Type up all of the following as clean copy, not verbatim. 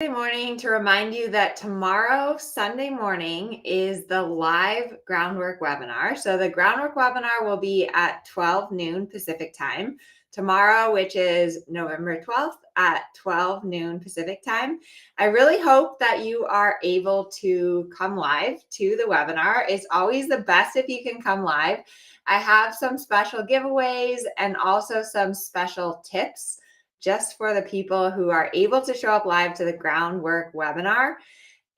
Good morning to remind you that tomorrow, Sunday morning, is the live groundwork webinar. So the groundwork webinar will be at 12 noon Pacific time tomorrow, which is November 12th at 12 noon Pacific time. I really hope that you are able to come live to the webinar. It's always the best if you can come live. I have some special giveaways and also some special tips just for the people who are able to show up live to the groundwork webinar.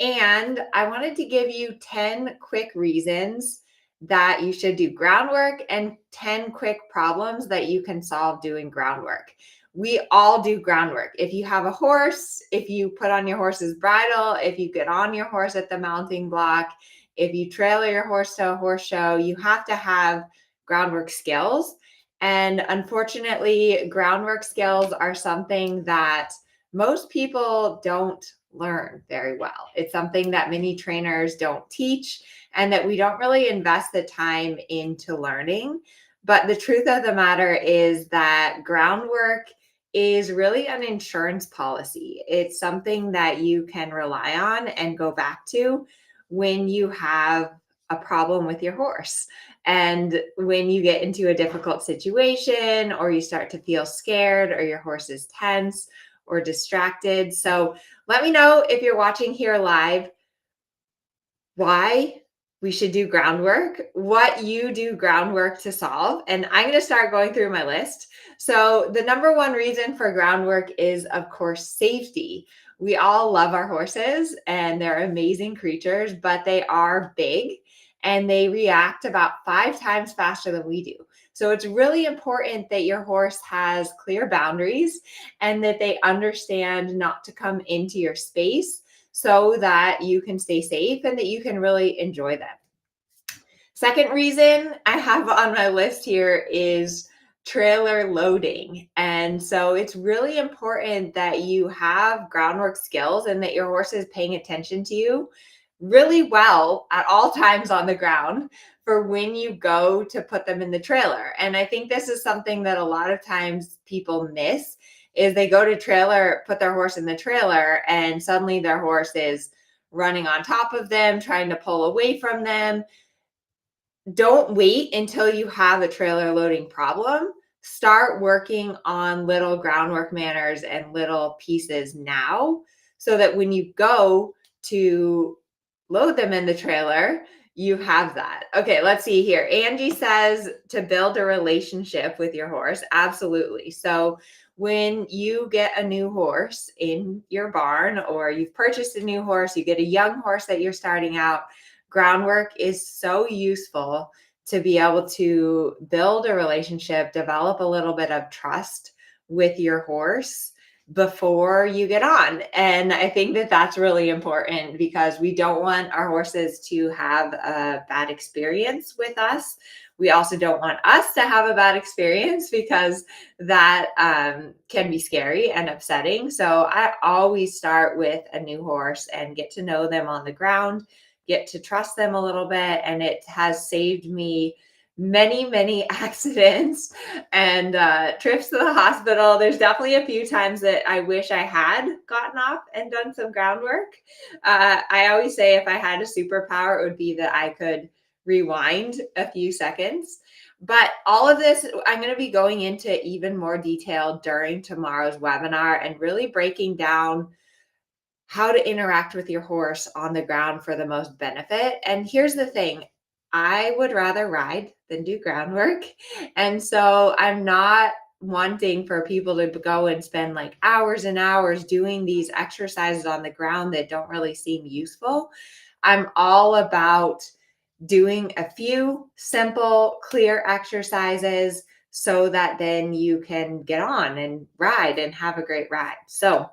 And I wanted to give you 10 quick reasons that you should do groundwork and 10 quick problems that you can solve doing groundwork. We all do groundwork. If you have a horse, if you put on your horse's bridle, if you get on your horse at the mounting block, if you trailer your horse to a horse show, you have to have groundwork skills. And unfortunately, groundwork skills are something that most people don't learn very well. It's something that many trainers don't teach and that we don't really invest the time into learning. But the truth of the matter is that groundwork is really an insurance policy. It's something that you can rely on and go back to when you have a problem with your horse. And when you get into a difficult situation or you start to feel scared or your horse is tense or distracted. So let me know if you're watching here live why we should do groundwork, what you do groundwork to solve. And I'm going to start going through my list. So the number one reason for groundwork is, of course, safety. We all love our horses and they're amazing creatures, but they are big and they react about 5 times faster than we do. So it's really important that your horse has clear boundaries and that they understand not to come into your space so that you can stay safe and that you can really enjoy them. Second reason I have on my list here is trailer loading. And so it's really important that you have groundwork skills and that your horse is paying attention to you really well at all times on the ground for when you go to put them in the trailer. And I think this is something that a lot of times people miss is they go to trailer, put their horse in the trailer, and suddenly their horse is running on top of them, trying to pull away from them. Don't wait until you have a trailer loading problem. Start working on little groundwork manners and little pieces now so that when you go to load them in the trailer, you have that. Okay, let's see here. Angie says to build a relationship with your horse. Absolutely. So when you get a new horse in your barn or you've purchased a new horse, you get a young horse that you're starting out, groundwork is so useful to be able to build a relationship, develop a little bit of trust with your horse before you get on. And I think that that's really important because we don't want our horses to have a bad experience with us. We also don't want us to have a bad experience because that can be scary and upsetting. So I always start with a new horse and get to know them on the ground, get to trust them a little bit. And it has saved me many accidents and trips to the hospital. There's definitely a few times that I wish I had gotten off and done some groundwork. I always say if I had a superpower, it would be that I could rewind a few seconds. But all of this, I'm going to be going into even more detail during tomorrow's webinar and really breaking down how to interact with your horse on the ground for the most benefit. And here's the thing, I would rather ride than do groundwork. And so I'm not wanting for people to go and spend like hours and hours doing these exercises on the ground that don't really seem useful. I'm all about doing a few simple, clear exercises so that then you can get on and ride and have a great ride. So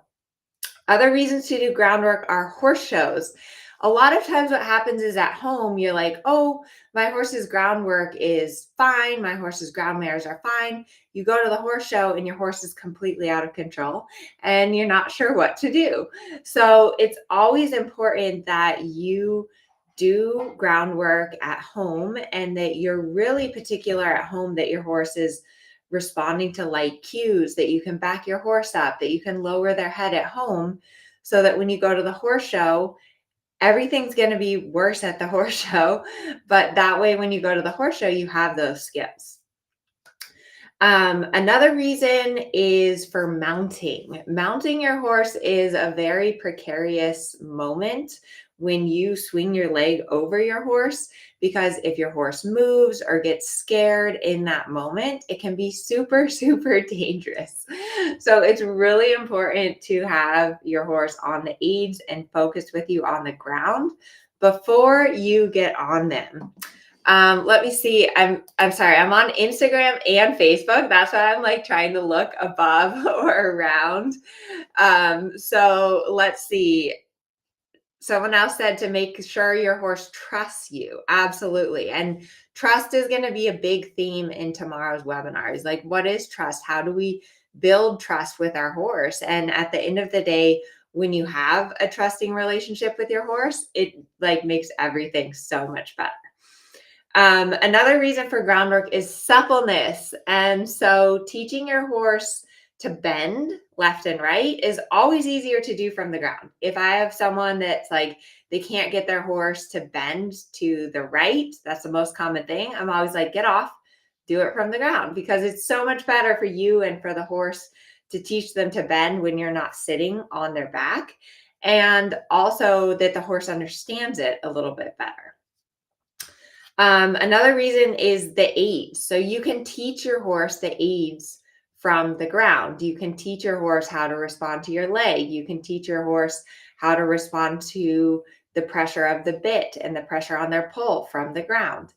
other reasons to do groundwork are horse shows. A lot of times what happens is at home, you're like, oh, my horse's groundwork is fine. My horse's ground mares are fine. You go to the horse show and your horse is completely out of control and you're not sure what to do. So it's always important that you do groundwork at home and that you're really particular at home that your horse is responding to light cues, that you can back your horse up, that you can lower their head at home so that when you go to the horse show, everything's going to be worse at the horse show. But that way, when you go to the horse show, you have those skills. Another reason is for mounting. Mounting your horse is a very precarious moment when you swing your leg over your horse, because if your horse moves or gets scared in that moment, it can be super, super dangerous. So it's really important to have your horse on the aids and focused with you on the ground before you get on them. Let me see. I'm sorry. I'm on Instagram and Facebook. That's why I'm like trying to look above or around. So let's see. Someone else said to make sure your horse trusts you. Absolutely. And trust is going to be a big theme in tomorrow's webinars. Like, what is trust? How do we build trust with our horse? And at the end of the day, when you have a trusting relationship with your horse, it like makes everything so much better. Another reason for groundwork is suppleness. And so teaching your horse to bend left and right is always easier to do from the ground. If I have someone that's like, they can't get their horse to bend to the right, that's the most common thing. I'm always like, get off, do it from the ground, because it's so much better for you and for the horse to teach them to bend when you're not sitting on their back. And also that the horse understands it a little bit better. Another reason is the aids. So you can teach your horse the aids from the ground. You can teach your horse how to respond to your leg. You can teach your horse how to respond to the pressure of the bit and the pressure on their pull from the ground.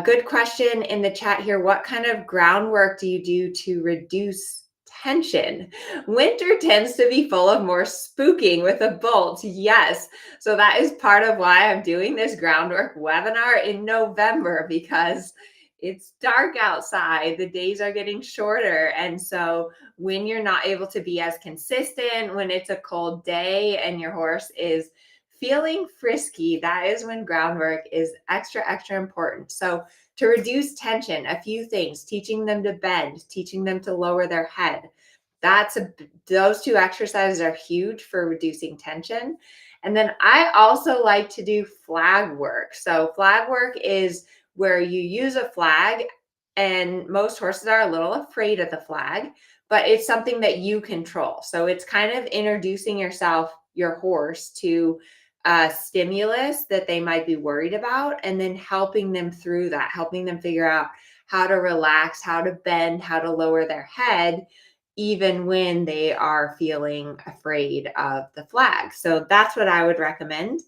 Good question in the chat here. What kind of groundwork do you do to reduce tension? Winter tends to be full of more spooking with a bolt. Yes. So that is part of why I'm doing this groundwork webinar in November, because it's dark outside. The days are getting shorter. And so when you're not able to be as consistent, when it's a cold day and your horse is feeling frisky, that is when groundwork is extra, extra important. So to reduce tension, a few things: teaching them to bend, teaching them to lower their head. Those two exercises are huge for reducing tension. And then I also like to do flag work. So flag work is where you use a flag, and most horses are a little afraid of the flag, but it's something that you control. So it's kind of introducing your horse to a stimulus that they might be worried about, and then helping them through that, helping them figure out how to relax, how to bend, how to lower their head, even when they are feeling afraid of the flag. So that's what I would recommend.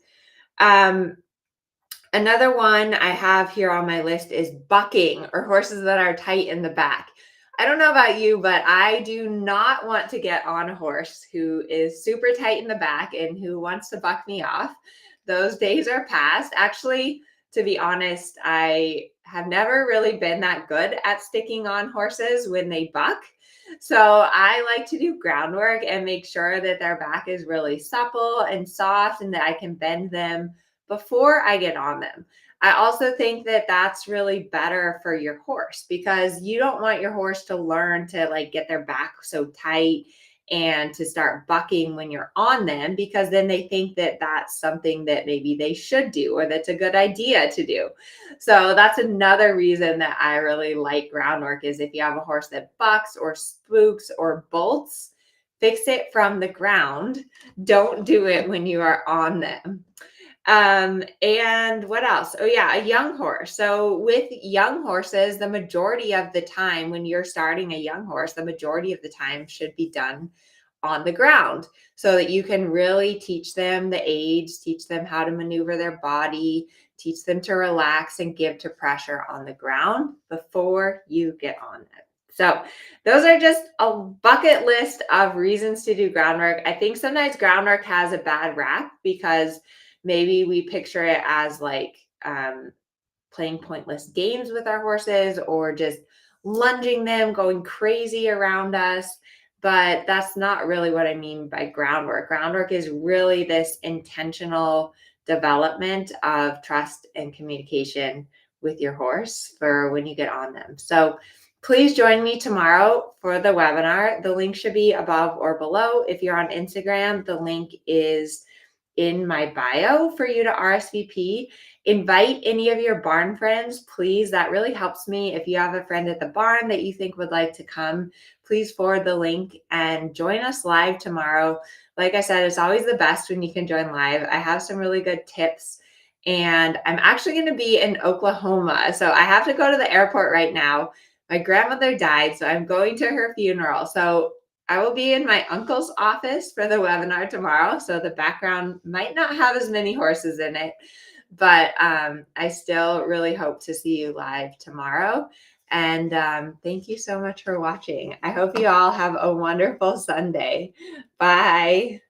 Another one I have here on my list is bucking, or horses that are tight in the back. I don't know about you, but I do not want to get on a horse who is super tight in the back and who wants to buck me off. Those days are past. Actually, to be honest, I have never really been that good at sticking on horses when they buck. So I like to do groundwork and make sure that their back is really supple and soft and that I can bend them before I get on them. I also think that that's really better for your horse, because you don't want your horse to learn to like get their back so tight and to start bucking when you're on them, because then they think that that's something that maybe they should do or that's a good idea to do. So that's another reason that I really like groundwork, is if you have a horse that bucks or spooks or bolts, fix it from the ground. Don't do it when you are on them. And what else? Oh yeah, a young horse. So with young horses, the majority of the time when you're starting a young horse, the majority of the time should be done on the ground, so that you can really teach them the aids, teach them how to maneuver their body, teach them to relax and give to pressure on the ground before you get on it. So those are just a bucket list of reasons to do groundwork. I think sometimes groundwork has a bad rap because maybe we picture it as like playing pointless games with our horses, or just lunging them, going crazy around us. But that's not really what I mean by groundwork. Groundwork is really this intentional development of trust and communication with your horse for when you get on them. So Please join me tomorrow for the webinar. The link should be above or below. If you're on Instagram, the link is in my bio for you to RSVP. Invite any of your barn friends, please. That really helps me. If you have a friend at the barn that you think would like to come, please forward the link and join us live tomorrow. Like I said, it's always the best when you can join live. I have some really good tips, and I'm actually going to be in Oklahoma. So I have to go to the airport right now. My grandmother died, so I'm going to her funeral. So I will be in my uncle's office for the webinar tomorrow. So the background might not have as many horses in it, but I still really hope to see you live tomorrow. And thank you so much for watching. I hope you all have a wonderful Sunday. Bye.